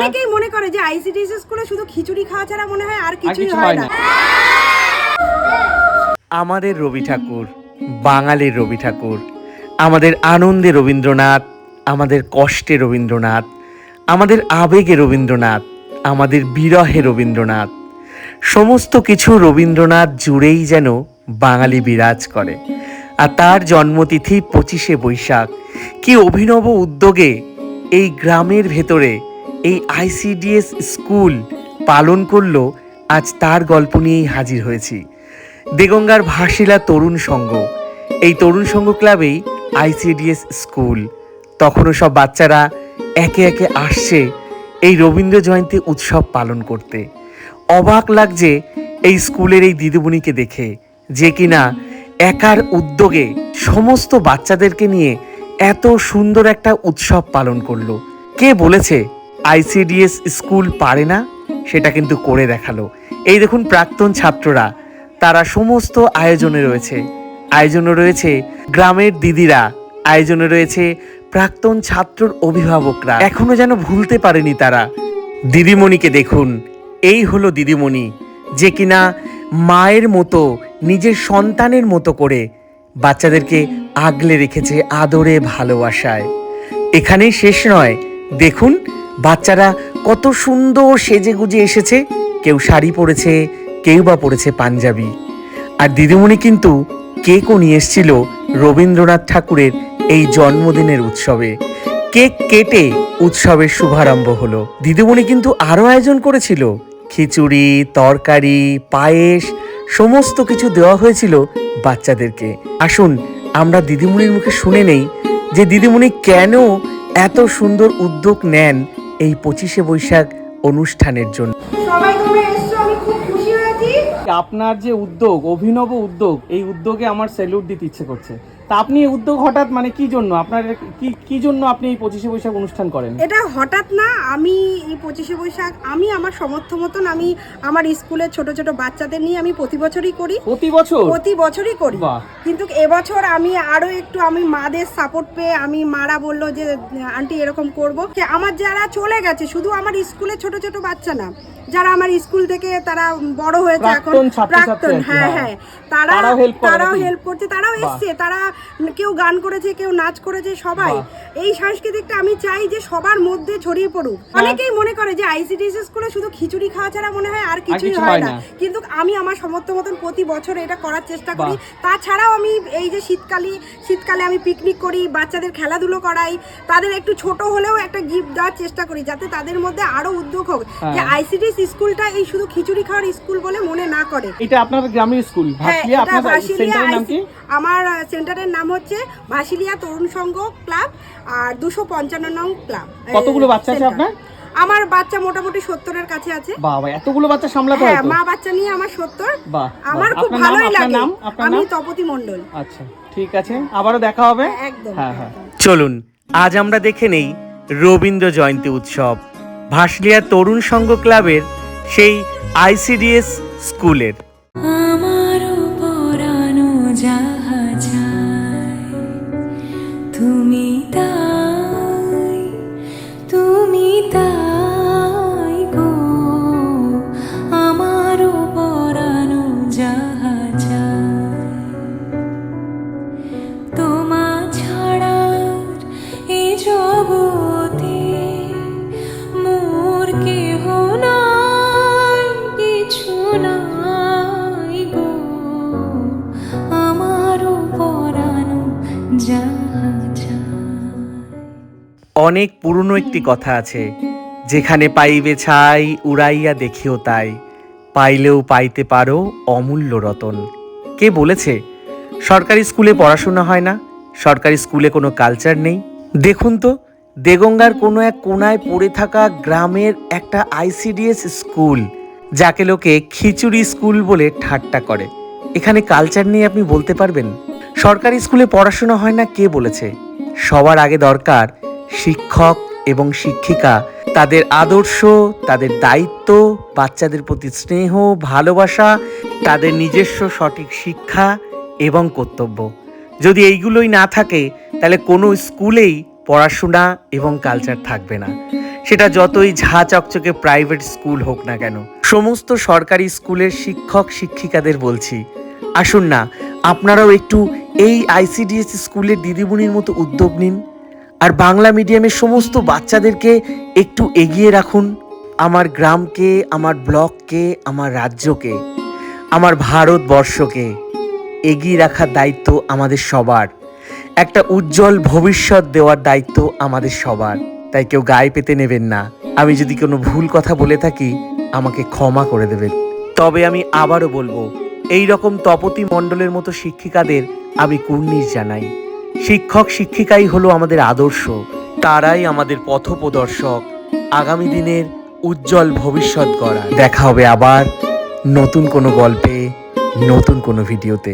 অনেকেই মনে করে যে আইসিডিএস স্কুলে শুধু খিচুড়ি খাওয়া ছাড়া মনে হয় আর কিছুই হয় না। আমাদের রবি ঠাকুর, বাঙালির রবি ঠাকুর, আমাদের আনন্দে রবীন্দ্রনাথ, আমাদের কষ্টে রবীন্দ্রনাথ, আমাদের আবেগে রবীন্দ্রনাথ, আমাদের বিরহে রবীন্দ্রনাথ, সমস্ত কিছু রবীন্দ্রনাথ জুড়েই যেন বাঙালি বিরাজ করে। আর তার জন্মতিথি 25শে বৈশাখ। কি অভিনব উদ্যোগে এই গ্রামের ভেতরে এই আইসিডিএস স্কুল পালন করলো, আজ তার গল্প নিয়েই হাজির হয়েছি। দেগঙ্গার ভাসিলা তরুণ সংঘ, এই তরুণ সংঘ ক্লাবেই আইসিডিএস স্কুল। তখনও সব বাচ্চারা একে একে আসছে এই রবীন্দ্র জয়ন্তী উৎসব পালন করতে। অবাক লাগছে এই স্কুলের এই দিদিমণিকে দেখে, যে কিনা একার উদ্যোগে সমস্ত বাচ্চাদেরকে নিয়ে এত সুন্দর একটা উৎসব পালন করলো। কে বলেছে আইসিডিএস স্কুল পারে না? সেটা কিন্তু করে দেখালো। এই দেখুন প্রাক্তন ছাত্ররা, তারা সমস্ত আয়োজনে রয়েছে। আয়োজনে রয়েছে গ্রামের দিদিরা, আয়োজনে রয়েছে প্রাক্তন ছাত্রর অভিভাবকরা। এখনো যেন ভুলতে পারেনি তারা। দিদিমণিকে দেখুন, এই হলো দিদিমণি, যে কিনা মায়ের মতো নিজের সন্তানের মতো করে বাচ্চাদেরকে আগলে রেখেছে আদরে ভালোবাসায়। এখানেই শেষ নয়, দেখুন বাচ্চারা কত সুন্দর সেজেগুজে এসেছে। কেউ শাড়ি পরেছে, কেউ বা পরেছে পাঞ্জাবি। আর দিদিমণি কিন্তু কেকও নিয়ে এসেছিল রবীন্দ্রনাথ ঠাকুরের এই জন্মদিনের উৎসবে। কেক কেটে উৎসবের শুভারম্ভ হলো। দিদিমণি কিন্তু আরও আয়োজন করেছিল, খিচুড়ি, তরকারি, পায়েস, সমস্ত কিছু দেওয়া হয়েছিল বাচ্চাদেরকে। আসুন আমরা দিদিমণির মুখে শুনে নেই যে দিদিমণি কেন এত সুন্দর উদ্যোগ নেন এই 25শে বৈশাখ অনুষ্ঠানের জন্য। সবাই তোমরা এসছো, আমি খুব খুশি হয়েছি। আপনার যে উদ্যোগ, অভিনব উদ্যোগ, এই উদ্যোগে আমার স্যালুট দিতে ইচ্ছে করছে। তা আপনি এই উদ্যোগ হঠাৎ মানে কি জন্য, আপনার কি জন্য আপনি এই 25শে বৈশাখ অনুষ্ঠান করেন? এটা হঠাৎ না, আমি এই 25শে বৈশাখ আমি আমার সমর্থ মতন আমি আমার স্কুলের ছোট ছোট বাচ্চাদের নিয়ে আমি প্রতি বছরই করি। প্রতি বছরই করি। কিন্তু এবছর আমি আরো একটু আমি মাদের সাপোর্ট পেয়ে আমি মারা বললো যে আন্টি এরকম করবো। আমার যারা চলে গেছে, শুধু আমার স্কুলের ছোট ছোট বাচ্চা না, যারা আমার স্কুল থেকে তারা বড় হয়েছে এখন, প্রাক্তন, হ্যাঁ হ্যাঁ, তারাও হেল্প করছে, তারাও এসছে, তারা কেউ গান করেছে, কেউ নাচ করেছে, সবাই। এই সাংস্কৃতিকটা আমি চাই যে সবার মধ্যে ছড়িয়ে পড়ুক। অনেকেই মনে করে যে আইসিডিএস স্কুলে শুধু খিচুড়ি খাওয়া ছাড়া মনে হয় আর কিছুই হয় না, কিন্তু আমি আমার সমর্থ মতন প্রতি বছর এটা করার চেষ্টা করি। তাছাড়াও আমি এই যে শীতকালে আমি পিকনিক করি, বাচ্চাদের খেলাধুলো করাই, তাদের একটু ছোট হলেও একটা গিফট দেওয়ার চেষ্টা করি, যাতে তাদের মধ্যে আরো উদ্যোগ হোক যে আইসিডিএস স্কুলটা এই শুধু খিচুড়ি খাওয়ার স্কুল বলে মনে না করে। এটা আপনার গ্রামের স্কুল ভাসিলিয়া, আপনার সেন্টারের নাম কি? আমার সেন্টারের নাম হচ্ছে ভাসিলিয়া তরুণ সংঘ ক্লাব আর 255 নং ক্লাব। কতগুলো বাচ্চা আছে আপনার? আমার বাচ্চা মোটামুটি 70-এর কাছে আছে। বাবা, এতগুলো বাচ্চা সামলাতে হয়? হ্যাঁ, মা বাচ্চা নিয়ে আমার 70। আমার খুব ভালোই লাগে। আমি তপতি মণ্ডল। আচ্ছা, ঠিক আছে, আবারও দেখা হবে। একদম। হ্যাঁ হ্যাঁ, চলুন আজ আমরা দেখে নেই রবীন্দ্র জয়ন্তী উৎসব ভাসলিয়া তরুণ সংঘ ক্লাবের সেই আইসিডিএস স্কুলের। আমারও পরানো যাহা চায়, তুমি তাই গো, আমারও পরানো যাহা চায়, তোমা ছাড়ার এই জগতে মোর কেহ নাই, কিছু নাই গো, আমারও পরানো যাহা চায়। অনেক পুরনো একটি কথা আছে, যেখানে পাইবে ছাই উড়াইয়া দেখিও তাই, পাইলেও পাইতে পারো অমূল্য রতন। কে বলেছে সরকারি স্কুলে পড়াশোনা হয় না, সরকারি স্কুলে কোনো কালচার নেই? দেখুন তো, দেগঙ্গার কোনো এক কোনায় পড়ে থাকা গ্রামের একটা আইসিডিএস স্কুল, যাকে লোকে খিচুড়ি স্কুল বলে ঠাট্টা করে। এখানে কালচার নেই আপনি বলতে পারবেন? সরকারি স্কুলে পড়াশোনা হয় না কে বলেছে? সবার আগে দরকার শিক্ষক এবং শিক্ষিকা, তাদের আদর্শ, তাদের দায়িত্ব, বাচ্চাদের প্রতি স্নেহ, ভালোবাসা, তাদের নিজস্ব সঠিক শিক্ষা এবং কর্তব্য। যদি এইগুলোই না থাকে, তাহলে কোনো স্কুলেই পড়াশোনা এবং কালচার থাকবে না। সেটা যতই ঝাঁ চকচকে প্রাইভেট স্কুল হোক না কেন। সমস্ত সরকারি স্কুলের শিক্ষক শিক্ষিকাদের বলছি, আসুন না আপনারাও একটু এই আইসিডিএস স্কুলের দিদিমণির মতো উদ্যোগ নিন, আর বাংলা মিডিয়ামের সমস্ত বাচ্চাদেরকে একটু এগিয়ে রাখুন। আমার গ্রামকে, আমার ব্লককে, আমার রাজ্যকে, আমার ভারতবর্ষকে এগিয়ে রাখার দায়িত্ব আমাদের সবার। একটা উজ্জ্বল ভবিষ্যৎ দেওয়ার দায়িত্ব আমাদের সবার। তাই কেউ গায়ে পেতে নেবেন না। আমি যদি কোনো ভুল কথা বলে থাকি আমাকে ক্ষমা করে দেবেন। তবে আমি আবারও বলবো, এই রকম তপতী মণ্ডলের মতো শিক্ষিকাদের আমি কুর্নিশ জানাই। শিক্ষক শিক্ষিকাই হলো আমাদের আদর্শ, তারাই আমাদের পথপ্রদর্শক, আগামী দিনের উজ্জ্বল ভবিষ্যৎ গড়া। দেখা হবে আবার নতুন কোনো গল্পে, নতুন কোনো ভিডিওতে।